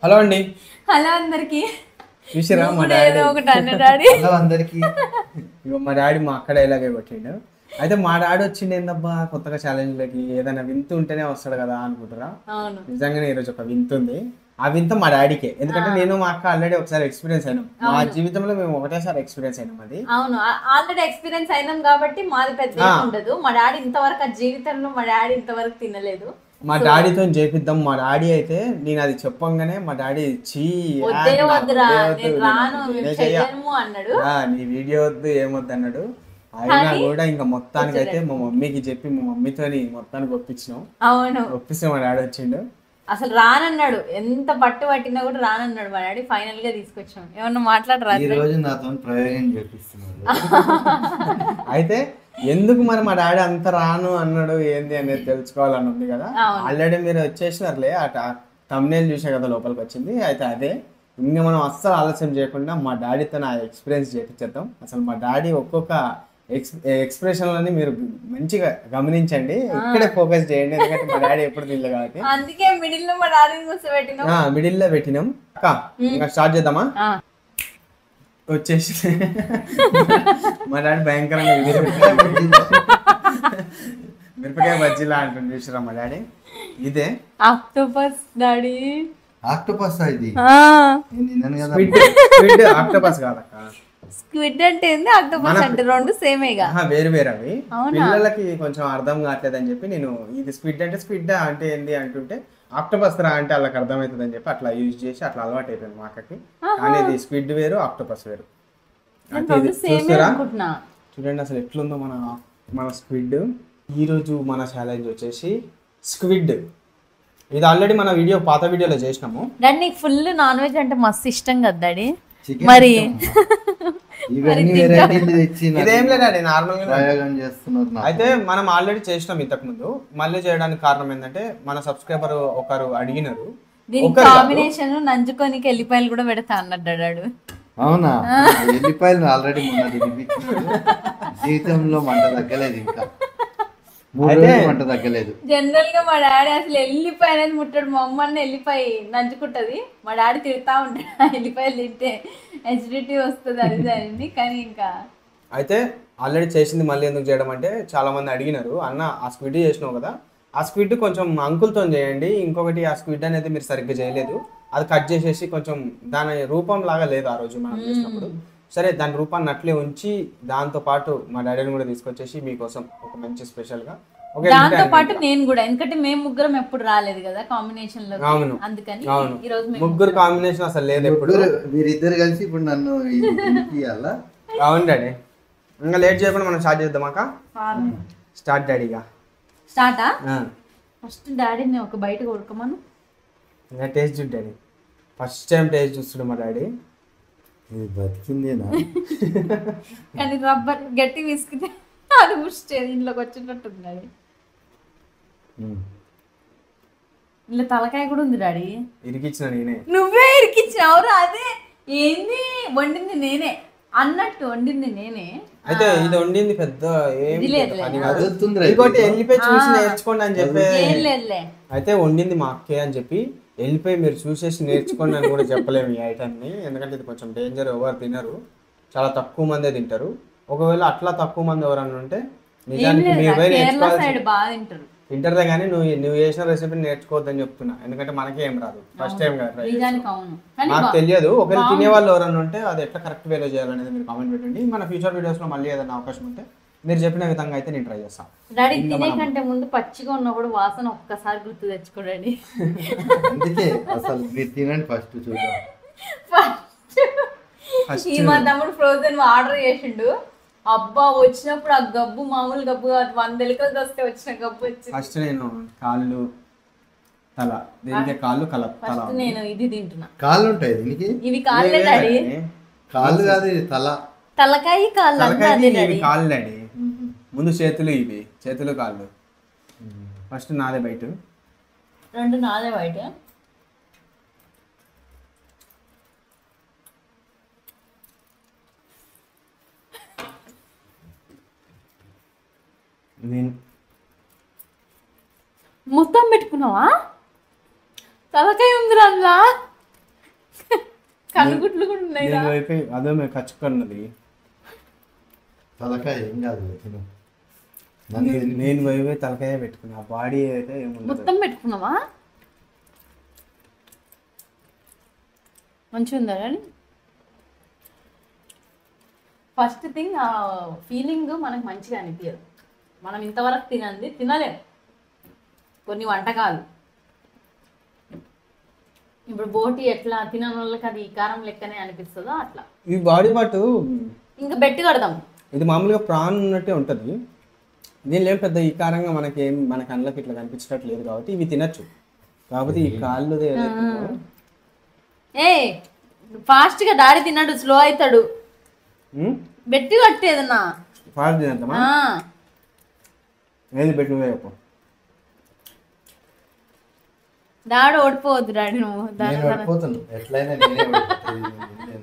Hello అండి. Hello అందరికి. చూసారా మా ఏదో ఒకటి అన్న డాడీ. హలో అందరికి. ఇగో మా డాడీ మా అక్కడ ఇలాగే కొట్టిండు. అయితే మా డాడీ వచ్చిండు ఏందబ్బా కొత్తగా ఛాలెంజ్లకి ఏదైనా వింత ఉంటేనే వస్తాడు కదా అనుకుంటారా. నిజంగానే ఈరోజు ఒక వింత ఉంది. ఆ వింత మా డాడీకే. ఎందుకంటే నేను మా అక్క ఆల్రెడీ ఒకసారి ఎక్స్పీరియన్స్ అయినాం. మా జీవితంలో మేము ఒకటేసారి ఎక్స్పీరియన్స్ అయినాం. అది అవును, ఆల్రెడీ ఎక్స్పీరియన్స్ అయినాం కాబట్టి మాది పెద్ద ఉండదు. మా డాడీ ఇంతవరకు ఆ జీవితంలో మా డాడీ ఇంతవరకు తినలేదు. మా డాడీతో చేపిద్దాం. మా డాడీ అయితే నేను అది చెప్పంగానే మా డాడీ నీ వీడియో వద్దు ఏమొద్దు అన్నాడు. అయినా కూడా ఇంకా మొత్తానికి అయితే మా మమ్మీకి చెప్పి మా మమ్మీతో మొత్తానికి ఒప్పించినాం. అవును, ఒప్పిస్తే మా డాడీ వచ్చిండు. అసలు రానన్నాడు, ఎంత పట్టు పట్టినా కూడా రానన్నాడు మా డాడీ. ఫైనల్ గా తీసుకొచ్చాం. ఏమన్నా మాట్లాడరా? అయితే ఎందుకు మరి మా డాడీ అంత రాను అన్నాడు ఏంది అనేది తెలుసుకోవాలని ఉంది కదా. ఆల్రెడీ మీరు వచ్చేసినారులే, అట థంబ్నెయిల్ చూసే కదా లోపలికి వచ్చింది. అయితే అదే ఇంకా మనం అస్సలు ఆలస్యం చేయకుండా మా డాడీతో నా ఎక్స్పీరియన్స్ చేపించేద్దాం. అసలు మా డాడీ ఒక్కొక్క ఎక్స్ప్రెషన్లని మీరు మంచిగా గమనించండి, ఇక్కడే ఫోకస్ చేయండి. ఎందుకంటే మా డాడీ ఎప్పుడు తినలే కాబట్టి అందుకే మిడిల్ లో మా డాడీని కూర్చోబెట్టినాం. మిడిల్ లో పెట్టినాం. అక్క ఇంకా స్టార్ట్ చేద్దామా? వచ్చేసి మా డాడీ భయంకరంగా మిరపకాయ బజ్జీలా అంటుంది చూసారా మా డాడీ. ఇదే ఆక్టోపస్ డాడీ. ఆక్టోపస్ ఇది ఆక్టోపస్ కాదక్క. స్క్విడ్ అంటే ఏంది, ఆక్టోపస్ అంటే రెండు సేమేగా, వేరు వేరు అవి. పిల్లలకి కొంచెం అర్థం కావట్లేదు అని చెప్పి నేను ఇది స్క్విడ్ అంటే స్క్విడ్ అంటే ఏంది అంటుంటే ఆక్టోపస్ రా అంటే వాళ్ళకి అర్థమవుతుంది అని చెప్పి అట్లా యూజ్ చేసి అట్లా అలవాటు అయిపోయింది మా అక్కకి. కానీ ఇది స్క్విడ్ వేరు, ఆక్టోపస్ వేరు. చూడండి అసలు ఎట్లుందో మన స్క్విడ్. ఈరోజు మన ఛాలెంజ్ వచ్చేసి స్క్విడ్. ఇది ఆల్రెడీ మన పాత వీడియోలో చేసినాము. డాడీ నీకు ఫుల్ నాన్ వెజ్ అంటే మస్తు ఇష్టం కదా డాడీ. మరి ఇదేం లేదండి, నార్మల్ గా అయితే మనం ఆల్రెడీ చేసినాం ఇంతకు ముందు. మళ్ళీ చేయడానికి కారణం ఏంటంటే మన సబ్స్క్రైబర్ ఒకరు అడిగినారు దీనికి కాంబినేషన్ నంచుకోనికి ఎల్లిపాయలు కూడా పెడతా అన్నాడు డాడు. అవునా? ఎల్లిపాయలు ఆల్రెడీ జీవితంలో మంట తగ్గలేదు, ఇంకా మంట తగ్గలేదు. జనరల్ గా మా డాడీ అసలు ఎల్లిపాయ అనేది ముట్టాడు. మా అమ్మ అన్న ఎల్లిపాయ నంచుకుంటది, మా డాడీ తిడతా ఉంటాడు ఎల్లిపాయలు తింటే ఎసిడిటీ వస్తుంది అది అని. కానీ ఇంకా అయితే ఆల్రెడీ చేసింది మళ్ళీ ఎందుకు చేయడం అంటే చాలా మంది అడిగినారు, అన్న ఆ స్క్విడ్ చేసినావు కదా, ఆ స్క్విడ్ కొంచెం అంకుల్తో చేయండి. ఇంకొకటి ఆ స్క్విడ్ అనేది మీరు సరిగ్గా చేయలేదు, అది కట్ చేసేసి కొంచెం దాని రూపం లాగా లేదు ఆ రోజు మనం చేసినప్పుడు. సరే దాని రూపాన్ని అట్లే ఉంచి దాంతో పాటు మా డాడీని కూడా తీసుకొచ్చేసి మీకోసం ఒక మంచి స్పెషల్ గా దాంతో పాటు నేను కూడా, ఎందుకంటే మేము ముగ్గురం ఎప్పుడు రాలేదు కదా కాంబినేషన్ లో. అవును, అందుకని ఈ రోజు ముగ్గురు కాంబినేషన్ అసలు లేదు ఎప్పుడు. మీరిద్దరు కలిసి ఇప్పుడు నన్ను అవును డాడీ. ఇంకా లేట్ చేయకుండా మనం స్టార్ట్ చేద్దామాక. స్టార్ట్ డాడీగా. స్టార్టా? ఫస్ట్ డాడీని ఒక బయట కొడుకోమను. ఇంకా టేస్ట్ చూడు డాడీ. ఫస్ట్ టైం టేస్ట్ చూస్తుడు మా డాడీ. బతికిందేనా? కానీ రబ్బర్ గట్టి విసికితే అది ఇంట్లోకి వచ్చేటట్టుంది డాడీ. ఇలా తలకాయ కూడా ఉంది డాడీ. ఇరికిచ్చిన నేనే. నువ్వే ఇరికిచ్చినావురా. అదే ఏంది, వండింది నేనే అన్నట్టు వండింది నేనే. అయితే ఇది వండింది పెద్ద ఇంకోటి వెళ్ళిపోయి చూసి నేర్చుకోండి అని చెప్పి. అయితే వండింది మా అక్కే అని చెప్పి వెళ్ళిపోయి మీరు చూసేసి నేర్చుకోండి అని కూడా చెప్పలేము ఈ ఐటమ్ని. ఎందుకంటే ఇది కొంచెం డేంజర్, ఎవరు తినరు, చాలా తక్కువ మందే తింటారు. ఒకవేళ అట్లా తక్కువ మంది ఎవరన్నా ఉంటే నిజానికి తింటారులే, కానీ నువ్వు చేసిన రెసిపీ నేర్చుకోవద్దని చెప్తున్నా. ఎందుకంటే మనకి ఏం రాదు, ఫస్ట్ టైం కదా, నాకు తెలియదు. ఒకవేళ తినే వాళ్ళు ఎవరన్నా ఉంటే అది ఎట్లా కరెక్ట్ వేలో చేయాలనేది మీరు కామెంట్ పెట్టండి. మన ఫ్యూచర్ వీడియోస్ లో మళ్ళీ ఏదైనా అవకాశం ఉంటే మీరు చెప్పిన విధంగా అయితే నేను ట్రై చేస్తాను. డాడీ తినే కంటే ముందు పచ్చిగా ఉన్నప్పుడు వాసన ఒక్కసారి గుర్తు తెచ్చుకోండి. అందుకే అసలు మీరు తినండి ఫస్ట్ చూద్దాం. ఈ మా తమ్ముడు ఫ్రోజన్ ఆర్డర్ చేసిండు. అబ్బా వచ్చినప్పుడు ఆ గబ్బు మామూలు గబ్బు కాదు, 100 ఎలుకలు వస్తే వచ్చిన గబ్బు వచ్చింది. ఫస్ట్ నేను కాళ్ళు తల, దీనికి కాళ్ళు తల. నేను ఇది తింటున్నా. కాళ్ళు ఉంటాయి దీనికి? ఇవి కాళ్ళే డాడీ. కాళ్ళు కాదు ఇది తల. తలకాయ కాళ్ళు కాళ్ళు డాడీ. ముందు చేతులు, ఇవి చేతులు కాళ్ళు. ఫస్ట్ నాదే బయట, రెండు నాదే బయట. మొత్తం పెట్టుకున్నావా? తలకాయ ఉంది అందులో. కనుగుట్లు కూడా ఉన్నాయి నేను వైపు అదే మేము ఖర్చుకున్నది. తలకాయ ఏం కాదు తిను. నేను వైపే తలకాయ పెట్టుకున్నా, బాడీ అయితే ఏముండదు. మొత్తం పెట్టుకున్నావా? మంచిగా ఉందా డాడీ? ఫస్ట్ థింగ్ ఆ ఫీలింగ్ మనకు మంచిగా అనిపించదు. మనం ఇంతవరకు తినలేము కొన్ని వంటకాలు. ఇప్పుడు బోటి ఎట్లా తినని వాళ్ళకి అది కారం లెక్కనే అనిపిస్తుందో అట్లా ఈ బాడీ పార్ట్ ఇంకా బెట్టి కడదాం. ఇది మామూలుగా ప్రాన్ ఉన్నట్టే ఉంటుంది. దీనిలో ఏం పెద్ద ఈ కారంగా మన కళ్ళకి ఇట్లా కనిపించట్లేదు లేదు కాబట్టి ఇవి తినచ్చు. కాకపోతే ఈ కాళ్ళు ఏ ఫాస్ట్ గా డాడీ తిన్నాడు, స్లో అవుతాడు. బెట్టి కట్టేదన్నా ఫాస్ట్ తినంతమా? ఏది పెట్టి నువ్వే చెప్పు. డాడీ ఓడిపోవద్దు డాడీ నువ్వు. నేను పడిపోతాను ఎట్లయినా నేనే పడిపోతాను.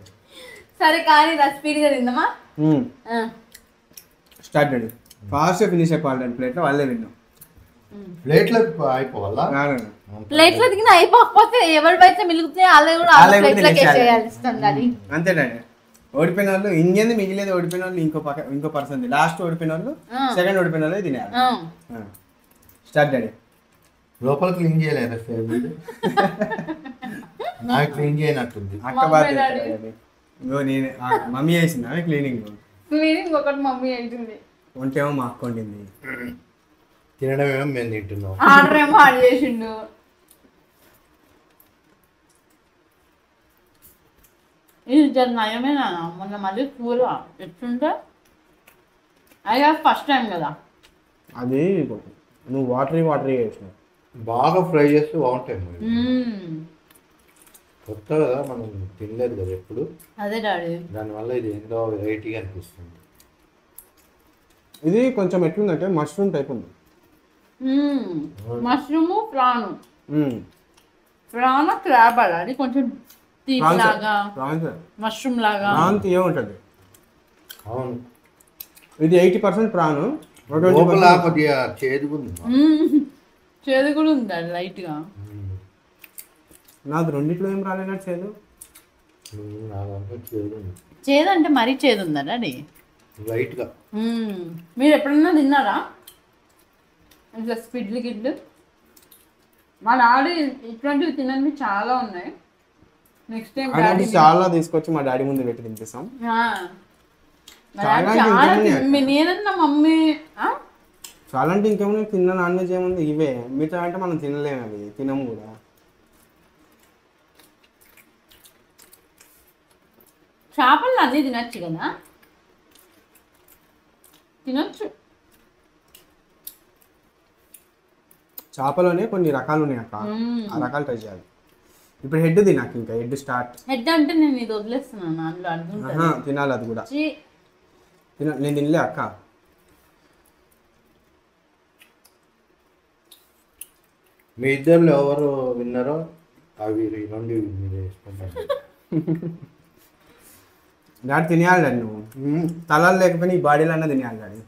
సరే కానీ స్పీడ్గా తిందామా? స్టార్ట్ అండి. ఫాస్ట్గా ఫినిష్ అయిపోవాలి ప్లేట్లో, వాళ్ళే విన్నాం. ప్లేట్లో అయిపోవాలా? ప్లేట్లో దిగిన అయిపోకపోతే ఎవరి బయట మిలుగుతాయి వాళ్ళే కూడా ప్లేట్లోకి చేయాల్సింది. అది అంతేనండి. ఓడిపోయిన వాళ్ళు ఇంకేంది మిగిలేదు, ఓడిపోయిన వాళ్ళు ఇంకో పర్సన్, లాస్ట్ ఓడిపోయిన వాళ్ళు సెకండ్ ఓడిపోయిన వాళ్ళు తినేయాలి. Start daddy. లోపల క్లీన్ చేయలేదా? నాకు క్లీన్ చేయనట్టుంది. అక్క బాగా నేను మమ్మీ చేసిందా క్లీనింగ్? క్లీనింగ్ ఒకటి మమ్మీ అయింది, వంటేమో మా అక్క వండింది, తినడం ఏమో మేము తింటున్నాం. ఆర్డర్ ఏమో ఆర్డర్ చేసిండు. ఇది జర నయమేనా? మొన్న మళ్ళీ కూర ఎట్లుంటే అది ఫస్ట్ టైం కదా. అది నువ్వు వాటరీ చేసినావు. బాగా ఫ్రై చేస్తే బాగుంటాయి. కొత్త కదా, మనం తినలేదు కదా ఎప్పుడు. అదే డాడీ, దానివల్ల ఇది ఎంతో వెరైటీగా అనిపిస్తుంది. ఇది కొంచెం ఎట్లుందంటే మష్రూమ్ టైప్ ఉంది. మష్రూమ్ ప్రాన్ క్రాబ్ అది కొంచెం తీపిలాగా, మష్రూమ్ లాగా ఏముంటది. అవును, ఇది 80% ప్రాన్, కొద్దిగా చేదుగా ఉంది. చేదు కూడా ఉంది అది లైట్ గా. నాకు రెండిట్లో ఏం రాలేదు చేదు. చేదు అంటే మరీ చేదు ఉందా డాడీ? లైట్ గా. మీరు ఎప్పుడన్నా తిన్నారా ఇట్లా స్పిడ్లు గిడ్లు? మా డాడీ ఇట్లాంటివి తినని చాలా ఉన్నాయి. నెక్స్ట్ టైం చాలా తీసుకొచ్చి మా డాడీ ముందు పెట్టి తినిపిస్తాం. నేనన్నా మమ్మీ చాలా అంటే ఇంకేమైనా తిన్న నాన్ వెజ్ ఏముంది, ఇవే. మిగతా అంటే మనం తినలేము, అవి తినము కూడా. చేపలు అన్నీ తినచ్చు కదా, తినచ్చు. చేపలోనే కొన్ని రకాలు ఉన్నాయి అక్క, ఆ రకాలు ట్రై చేయాలి. ఇప్పుడు హెడ్ తినాక, ఇంకా హెడ్ స్టార్ట్. హెడ్ అంటే నేను ఇది వదిలేస్తున్నాను, అందులో అర్థం తినాలి అది కూడా. నేను తినలే అక్క. మీ ఇద్దరు ఎవరు విన్నారో అవి రెండు వేసుకుంటాను. డాడీ తినేయాలి డాడీ, నువ్వు తలాలు లేకపోయినా ఈ బాడీలో అన్నా తినేయాలి డాడీ.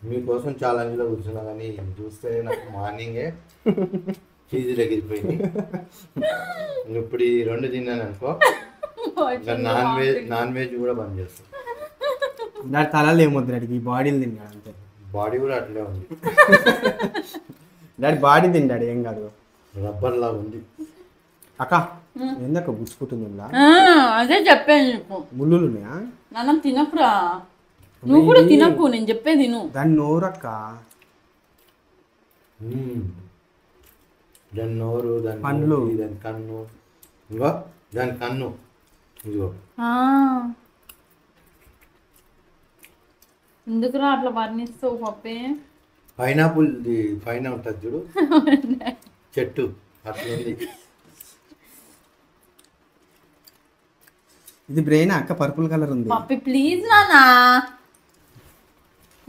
మీకోసం ఛాలెంజ్లో కూర్చున్నా కానీ చూస్తే నాకు మార్నింగే ఫీజులు ఎగిరిపోయింది. ఇప్పుడు ఈ రెండు తిన్నాను అనుకో, నాన్ వెజ్ కూడా బంద్ చేస్తాను. డాడీ తలాలు ఏమొద్దు డాడీ, ఈ బాడీలు తిన్నాడు అంతే. బాడీ కూడా అట్లే ఉంది డాడీ, బాడీ తిండాడు ఏం కాదు, రబ్బర్ లాగా ఉంది. అక్క ఎందుకు గుచ్చుకుంటుంది? అదే చెప్పాను నీకు, ముళ్ళులు ఉన్నాయా? నాన్న తినకురా, నువ్వు కూడా తినకు, నేను చెప్పేది తిను. దాని నోరక్క, దాని నోరు, దాని పండ్లు, దాని కన్ను, ఇగో దాని కన్ను, ఇదిగో. ఎందుకురా అట్లా వర్ణిస్తావు పప్పే? పైనాపుల్ పైన ఉంటుంది చూడు చెట్టు, అట్లుంది. ఇది బ్రెయిన్ అక్క, పర్పుల్ కలర్ ఉంది. పప్పి ప్లీజ్ నానా,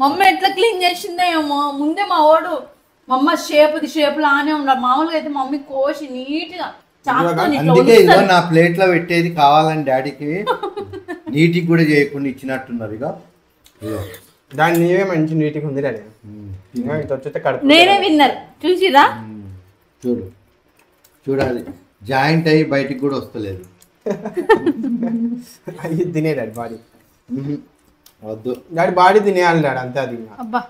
మమ్మీ ఎట్లా క్లీన్ చేసిందో ఏమో. ముందే మా వాడు మమ్మ షేప్ లానే ఉండాలి. మామూలుగా అయితే మమ్మీ కోసి నీట్ గా అందుకే ఇగో నా ప్లేట్ లో పెట్టేది కావాలని డాడీకి నీటికి కూడా చేయకుండా ఇచ్చినట్టున్నారు. ఇక దాన్ని నీవే మంచి నీట్గా ఉంది డాడీ. వచ్చేస్తే కడుపు నేనే విన్నర్, చూసిరా? చూడాలి, జాయింట్ అయ్యి బయటికి కూడా వస్తలేదు. అది తినే డాడీ బాడీ, వద్దు. డాడీ బాడీ తినేయాలి డాడీ, అంతే అది. అబ్బా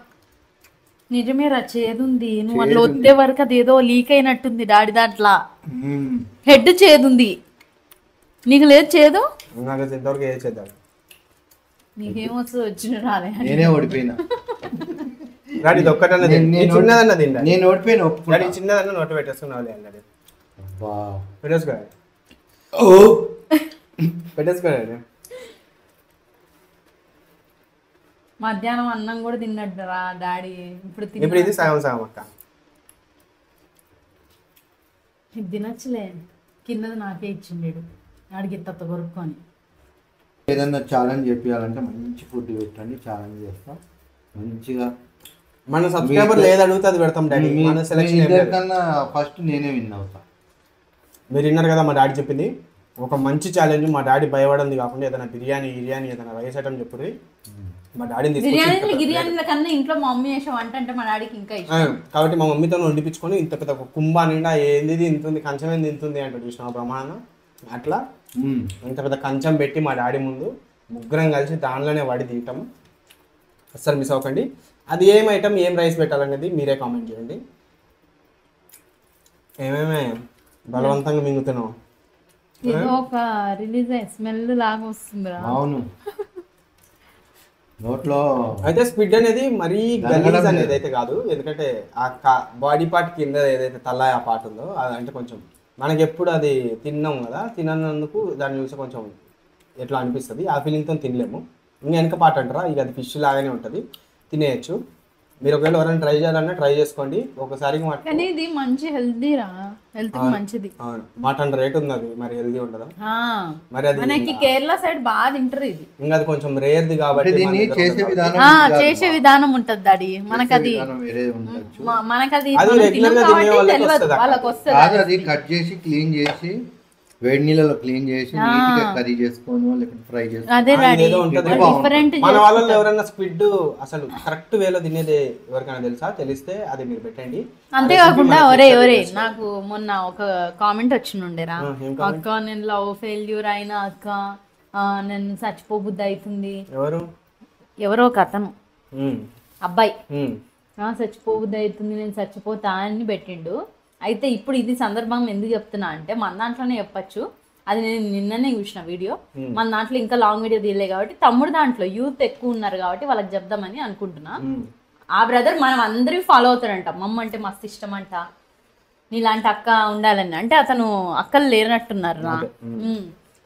నిజమేరా చేదుంది, నువ్వు అట్లా వద్దే వరకు అది ఏదో లీక్ అయినట్టుంది డాడీ దాంట్లో. హెడ్ చేదుంది, నీకు లేదు చేదు? నాకు ఇంతవరకు ఏ చేద్దాం. నీకేమొస్తుంది వచ్చిన రాలే. నేనే ఓడిపోయినా డాడీ ఇది ఒక్కటన్నది, చిన్నదన్న తిండి. నేను ఓడిపోయినా డాడీ చిన్నదన్న నోట పెట్టేసుకున్నావు డాడీ. పెట్టేసుకో పెట్టేసుకోండి. మధ్యాహ్నం అన్నం కూడా తిన్నట్టురా డాడీ. ఇప్పుడు ఇది సగం సగం అక్క. ఇది తినచ్చులే, కిందది నాకే ఇచ్చిండు డాడీకి తత్త కొరుక్కొని. ఏదన్నా ఛాలెంజ్ చెప్పాలంటే మంచి ఫుడ్ పెట్టండి, ఛాలెంజ్ చేస్తాం మంచిగా. మన సబ్స్క్రైబర్ లేదు అడిగితే అది పెడతాం డాడీ. మన సెలెక్షన్ కన్నా ఫస్ట్ నేనే విన్ అవుతా. మీరు విన్నారు కదా మా డాడీ చెప్పింది, ఒక మంచి ఛాలెంజ్. మా డాడీ భయపడింది కాకుండా ఏదైనా బిర్యానీ ఏదైనా రైస్ ఐటమ్ చెప్పుర్రి, మా డాడీని బిర్యానీల కన్నా ఇంట్లో మా మమ్మీ చేసే వంట అంటే మా డాడీకి ఇంకా ఇష్టం. కాబట్టి మా మమ్మీతో వండిపించుకొని ఇంత పెద్ద ఒక కుంభా నిండా ఏంది ఇంతుంది, కంచం ఏంది ఇంతుంది అంటే చూసిన ప్రమాణం అట్లా ఇంత పెద్ద కంచం పెట్టి మా డాడీ ముందు ముగ్గురం కలిసి దానిలోనే వడి తింటాము. అస్సలు మిస్ అవ్వకండి. అది ఏం ఐటమ్, ఏం రైస్ పెట్టాలనేది మీరే కామెంట్ చేయండి. ఏమేమే బలవంతంగా మింగుతున్నావు? ఏదో ఒక రిలీజ్ అయ్యే స్మెల్ లాగా వస్తుంది. అవును, నోట్లో అయితే స్పిడ్ అనేది మరీ గలీజ్ అనేది అయితే కాదు, ఎందుకంటే ఆ బాడీ పార్ట్ కింద ఏదైతే తల ఆ పార్ట్ ఉందో అదంటే కొంచెం మనకి ఎప్పుడు అది తిన్నాం కదా, తిన్నందుకు దాన్ని చూసి కొంచెం ఎట్లా అనిపిస్తుంది, ఆ ఫీలింగ్తో తినలేము. ఇంకా వెనక పార్ట్ అంటారా, ఇక అది ఫిష్ లాగానే ఉంటుంది, తినేయచ్చు. మీరు ఒకవేళ ఎవరైనా ట్రై చేయాలన్నా ట్రై చేసుకోండి ఒకసారి. కానీ ఇది మంచి హెల్తీ రా, హెల్త్ మంచిది. మటన్ రేట్ ఉంది అది, మరి హెల్దీ ఉండదా? మరి అది మనకి కేరళ సైడ్ బాగా తింటారు ఇది. ఇంకా అది కొంచెం రేర్ది కాబట్టి చేసే విధానం ఉంటది డాడీ. మనకది వాళ్ళకి వస్తుంది. అది కట్ చేసి క్లీన్ చేసి వేడి నీళ్ళలో క్లీన్ చేసి నీట్గా కర్రీ చేసుకోని లేకపోతే ఫ్రై చేసుకోని. మన వాళ్ళలో ఎవరైనా స్క్విడ్ అసలు కరెక్ట్ వేలో తినేది ఎవరికైనా తెలుసా? తెలిస్తే అది మీరు పెట్టండి. అంతేకాకుండా ఒరే నాకు మొన్న ఒక కామెంట్ వచ్చిండేరా, అక్క నేను లవ్ ఫెయిల్యూర్ అయినా అక్క నేను చచ్చిపోబుద్ది అవుతుంది. ఎవరో ఒక అతను అబ్బాయి చచ్చిపోబుద్ది అవుతుంది నేను చచ్చిపోతా అని పెట్టిండు. అయితే ఇప్పుడు ఇది సందర్భం ఎందుకు చెప్తున్నా అంటే మన దాంట్లోనే చెప్పచ్చు, అది నేను నిన్ననే చూసిన వీడియో. మన దాంట్లో ఇంకా లాంగ్ వీడియో తీయలే కాబట్టి తమ్ముడు దాంట్లో యూత్ ఎక్కువ ఉన్నారు కాబట్టి వాళ్ళకి చెప్దామని అనుకుంటున్నా. ఆ బ్రదర్ మనం అందరి ఫాలో అవుతాడంట, మమ్మ అంటే మస్తు ఇష్టం అంట, నీలాంటి అక్క ఉండాలని. అంటే అతను అక్కలు లేనట్టున్నారు నా.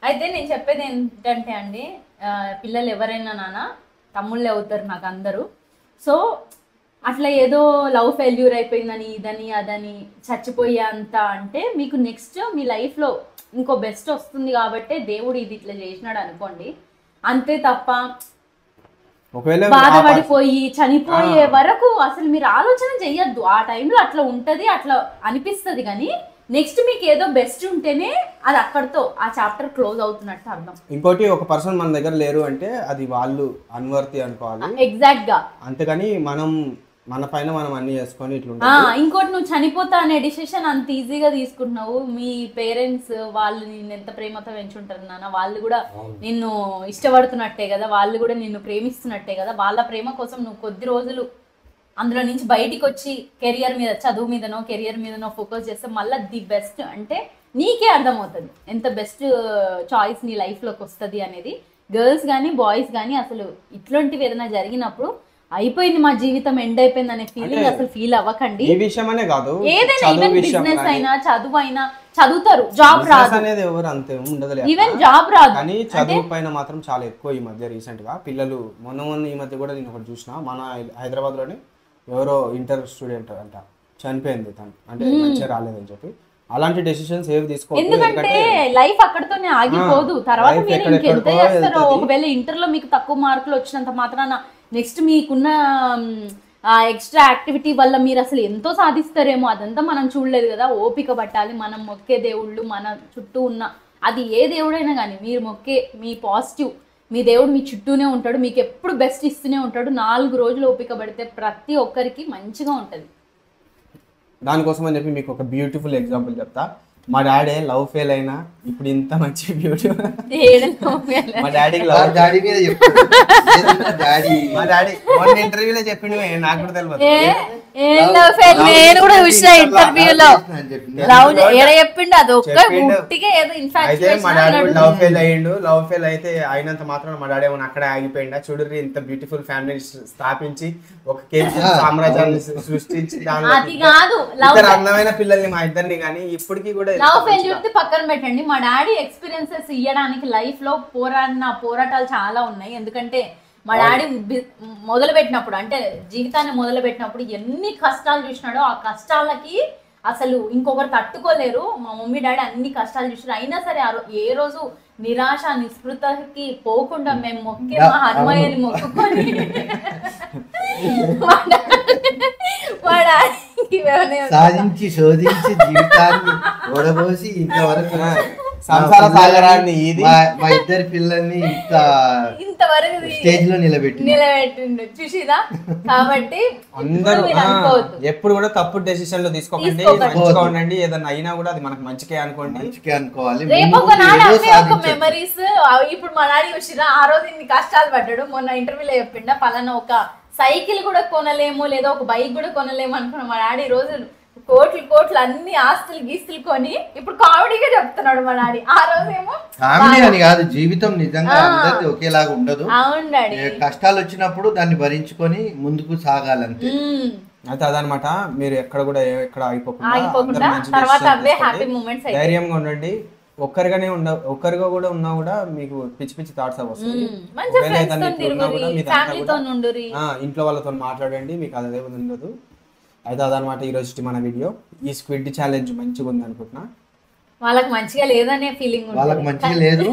అయితే నేను చెప్పేది ఏంటంటే అండి, పిల్లలు ఎవరైనా నాన్న తమ్ముళ్ళే అవుతారు నాకు అందరూ. సో అట్లా ఏదో లవ్ ఫెయిల్యూర్ అయిపోయిందని ఇదని అదని చచ్చిపోయే అంత అంటే మీకు నెక్స్ట్ మీ లైఫ్లో ఇంకో బెస్ట్ వస్తుంది కాబట్టి దేవుడు ఇది ఇట్లా చేసినాడు అనుకోండి, అంతే తప్ప బాధపడిపోయి చనిపోయే వరకు అసలు మీరు ఆలోచన చెయ్యొద్దు. ఆ టైంలో అట్లా ఉంటది, అట్లా అనిపిస్తుంది. కానీ నెక్స్ట్ మీకు ఏదో బెస్ట్ ఉంటేనే అది అక్కడితో ఆ చాప్టర్ క్లోజ్ అవుతున్నట్టు అర్థం. ఇంకోటి ఒక పర్సన్ మన దగ్గర లేరు అంటే అది వాళ్ళు అన్వర్తి అనుకోవాలి. ఎగ్జాక్ట్ గా. అంతేగాని మనం మన పైన మనం అన్ని చేసుకొని ఇట్లా. ఇంకోటి నువ్వు చనిపోతా అనే డిసిషన్ అంత ఈజీగా తీసుకుంటున్నావు. మీ పేరెంట్స్ వాళ్ళు నిన్ను ఎంత ప్రేమతో పెంచుంటారు నాన్న, వాళ్ళు కూడా నిన్ను ఇష్టపడుతున్నట్టే కదా, వాళ్ళు కూడా నిన్ను ప్రేమిస్తున్నట్టే కదా. వాళ్ళ ప్రేమ కోసం నువ్వు కొద్ది రోజులు అందులో నుంచి బయటికి వచ్చి కెరియర్ మీద, చదువు మీదనో కెరియర్ మీదనో ఫోకస్ చేస్తే మళ్ళీ ది బెస్ట్ అంటే నీకే అర్థమవుతుంది ఎంత బెస్ట్ చాయిస్ నీ లైఫ్లోకి వస్తుంది అనేది. గర్ల్స్ కానీ బాయ్స్ కానీ అసలు ఇట్లాంటివి ఏదైనా జరిగినప్పుడు అయిపోయింది మా జీవితం ఎండ్ అయిపోయింది అనే ఫీలింగ్ అసలు ఫీల్ అవ్వకండి. ఈ విషయమనే కాదు, ఏదైనా ఈవెన్ బిజినెస్ అయినా చదువు అయినా, చదువుతారు జాబ్ రాదు అనేది ఎవరు అంతే ఉండదు, ఈవెన్ జాబ్ రాదు. కానీ చదువు పైన మాత్రం చాలా ఎక్కువ ఈ మధ్య రీసెంట్ గా పిల్లలు. మొన్న ఈ మధ్య కూడా నేను ఒకటి చూసిన, మన హైదరాబాద్ లోనే ఎవరో ఇంటర్ స్టూడెంట్ అంట చనిపోయింది తను, అంటే మంచిగా రాలేదని చెప్పి. అలాంటి డెసిషన్స్ ఏవి తీసుకోవాలి, ఎందుకంటే లైఫ్ అక్కడతోనే ఆగిపోదు. తర్వాత మీరు ఇంకెంత చేస్తారో, ఒకవేళ ఇంటర్ లో మీకు తక్కువ మార్కులు వచ్చినంత మాత్రాన నెక్స్ట్ మీకున్న ఎక్స్ట్రా యాక్టివిటీ వల్ల మీరు అసలు ఎంతో సాధిస్తారేమో, అదంతా మనం చూడలేదు కదా. ఓపిక పట్టాలి. మనం మొక్కే దేవుళ్ళు మన చుట్టూ ఉన్న, అది ఏ దేవుడైనా కానీ మీరు మొక్కే మీ పాజిటివ్ మీ దేవుడు మీ చుట్టూనే ఉంటాడు, మీకు ఎప్పుడు బెస్ట్ ఇస్తూనే ఉంటాడు. 4 రోజులు ఓపిక పడితే ప్రతి ఒక్కరికి మంచిగా ఉంటుంది. దానికోసం అని చెప్పి మీకు ఒక బ్యూటిఫుల్ ఎగ్జాంపుల్ చెప్తా. మా డాడీ లవ్ ఫెయిల్ అయినా ఇప్పుడు ఇంత మంచి బ్యూటీ ఏడలో మా డాడీకి వాళ్ళ లవ్ డాడీ మీద చెప్తాడు. డాడీ మా డాడీ మొన్న ఇంటర్వ్యూలో చెప్పిండు నాకు కూడా తెలియదు. నేను కూడా చూసిన ఇంటర్వ్యూలో అని చెప్పింది. లవ్ ఏడ చెప్పిండు అది ఒక్క చెప్పిండు. ముట్టిగా ఏదో అయితే మా డాడీ కూడా ఇన్ఫాక్చుయేషన్ లవ్ ఫెయిల్ అయ్యిండు. లవ్ ఫెయిల్ అయితే అయినంత మాత్రం మా డాడీ ఏమన్నా అక్కడే ఆగిపోయిందా? చూడరి ఇంత బ్యూటిఫుల్ ఫ్యామిలీ స్థాపించి ఒక కేజీ సామ్రాజ్యాన్ని సృష్టించి దానిలో అది కాదు లవ్ ఇద్దరు అందమైన పిల్లల్ని మా ఇద్దరిని కానీ ఇప్పటికీ కూడా లవ్ ఫెయిల్యూర్ పక్కన పెట్టండి. మా డాడీ ఎక్స్పీరియన్సెస్ ఇవ్వడానికి లైఫ్ లో పోరాటాలు చాలా ఉన్నాయి. ఎందుకంటే మా డాడీ మొదలు పెట్టినప్పుడు అంటే జీవితాన్ని మొదలు పెట్టినప్పుడు ఎన్ని కష్టాలు చూసినాడో ఆ కష్టాలకి అసలు ఇంకొకరు తట్టుకోలేరు. మా మమ్మీ డాడీ అన్ని కష్టాలు చూసినారు. అయినా సరే ఏ రోజు నిరాశ నిస్పృతకి పోకుండా మేము మొక్కి మా హనుమయ్యని మొక్కుకొని మా డాడీకి సాధించి శోధించి జీవితాన్ని ఓడబోసి ఇంతవరకు సంసార సాగరాన్ని ఇది మా ఇద్దరి పిల్లల్ని ఇంతవరకు స్టేజ్ లో నిలబెట్టిండు చూసిరా. కాబట్టి అందరూ మీరు అనుకోవద్దు. ఎప్పుడు కూడా తప్పు డెసిషన్లు తీసుకోకండి. మంచిగా ఉండండి. ఏదన్నా అయినా కూడా అది మనకు మంచికే అనుకోండి. మంచిగా అనుకోవాలి. రేపు ఒక నాడు అవే ఒక మెమరీస్. ఇప్పుడు మా డాడీ చూసిరా ఆ రోజు ఇన్ని కష్టాలు పడ్డాడు. మొన్న ఇంటర్వ్యూలో చెప్పిండా పలానా ఒక సైకిల్ కూడా కొనలేము లేదా ఒక బైక్ కూడా కొనలేము అనుకున్నాం. మా డాడీ రోజు కోట్లు అన్ని ఆస్తులు గీస్తులు కొని ఇప్పుడు కామెడీగా చెప్తున్నాడు మా డాడీ. ఆ రోజేమో కామెడీ అని కాదు, జీవితం నిజంగా అందరిది ఒకేలాగా ఉండదు. అవును డాడీ. కష్టాలు వచ్చినప్పుడు దాన్ని భరించుకొని ముందుకు సాగాలంతే. అయితే అదనమాట. మీరు ఎక్కడ కూడా ఎక్కడ ఆగిపోకుండా అందరూ మంచి తర్వాత decision అవే తీసుకోండి. హ్యాపీ మూమెంట్స్ అయితే ధైర్యంగా ఉండండి. ఒక్కరిగా కూడా ఉన్నా కూడా మీకు పిచ్చి పిచ్చి థాట్స్ వస్తాయి. మంచి ఒకవేళ ఫ్రెండ్స్ ఏదైనా తో ఇట్లా ఉన్నా కూడా తిరుగురి మీదంతా ఫ్యామిలీతో కూడా నుండురి. ఇంట్లో వాళ్ళతో మాట్లాడండి. మీకు అదే ఉండదు. అయితే అదనమాట ఈరోజు మన వీడియో. ఈ స్క్విడ్ ఛాలెంజ్ మంచిగా ఉంది అనుకుంటున్నా. వాళ్ళకి మంచిగా లేదనే ఫీలింగ్ వాళ్ళకి మంచిగా లేదు.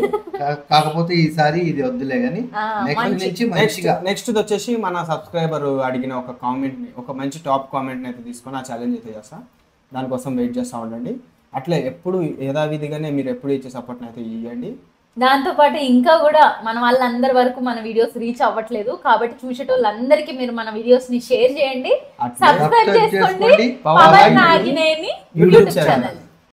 కాకపోతే ఈసారి ఇది వద్దులే గానీ నెక్స్ట్ నుంచి మంచిగా. నెక్స్ట్ వచ్చేసి మన సబ్స్క్రైబర్ అడిగిన ఒక కామెంట్ ని, ఒక మంచి టాప్ కామెంట్ ని అయితే తీసుకొని ఆ ఛాలెంజ్ అయితే చేస్తా. దానికోసం వెయిట్ చేస్తూ ఉండండి. అట్లే ఎప్పుడు యథావిధిగానే మీరు ఎప్పుడు ఇచ్చే సపోర్ట్ అయితే ఇవ్వండి. దాంతో పాటు ఇంకా కూడా మన వాళ్ళందరి వరకు మన వీడియోస్ రీచ్ అవ్వట్లేదు. కాబట్టి చూసేటోళ్ళందరికీ మీరు మన వీడియోస్ ని షేర్ చేయండి, సబ్స్క్రైబ్ చేసుకోండి. Pavan Nagineni YouTube channel.